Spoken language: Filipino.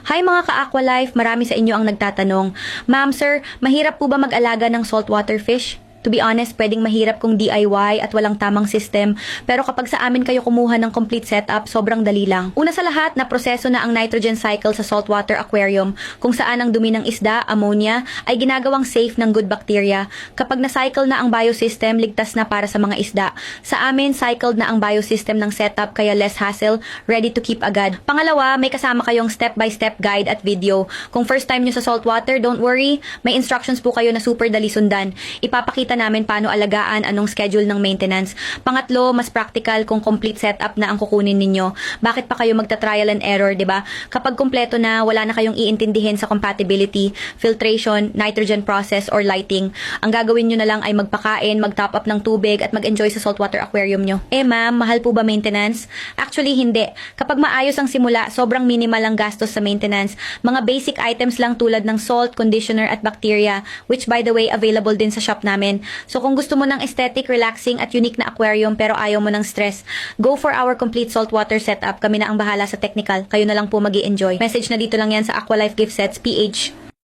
Hi mga ka-Aqualife, marami sa inyo ang nagtatanong. Ma'am, sir, mahirap po ba mag-alaga ng saltwater fish? To be honest, pwedeng mahirap kung DIY at walang tamang system, pero kapag sa amin kayo kumuha ng complete setup, sobrang dali lang. Una sa lahat, na proseso na ang nitrogen cycle sa saltwater aquarium, kung saan ang dumi ng isda, ammonia, ay ginagawang safe ng good bacteria. Kapag na-cycle na ang biosystem, ligtas na para sa mga isda. Sa amin, cycled na ang biosystem ng setup, kaya less hassle, ready to keep agad. Pangalawa, may kasama kayong step-by-step guide at video. Kung first time nyo sa saltwater, don't worry, may instructions po kayo na super dali sundan. Ipapakita namin paano alagaan, anong schedule ng maintenance. Pangatlo, mas practical kung complete setup na ang kukunin ninyo. Bakit pa kayo magta-trial and error, 'di ba? Kapag kumpleto na, wala na kayong iintindihin sa compatibility, filtration, nitrogen process or lighting. Ang gagawin nyo na lang ay magpakain, mag-top up ng tubig at mag-enjoy sa saltwater aquarium nyo. Ma'am, mahal po ba maintenance? Actually, hindi. Kapag maayos ang simula, sobrang minimal ang gastos sa maintenance. Mga basic items lang tulad ng salt, conditioner at bacteria, which by the way, available din sa shop namin. So kung gusto mo ng aesthetic, relaxing at unique na aquarium pero ayaw mo ng stress, go for our complete saltwater setup. Kami na ang bahala sa technical. Kayo na lang po magi-enjoy. Message na dito lang yan sa Aqualife Gift Sets PH.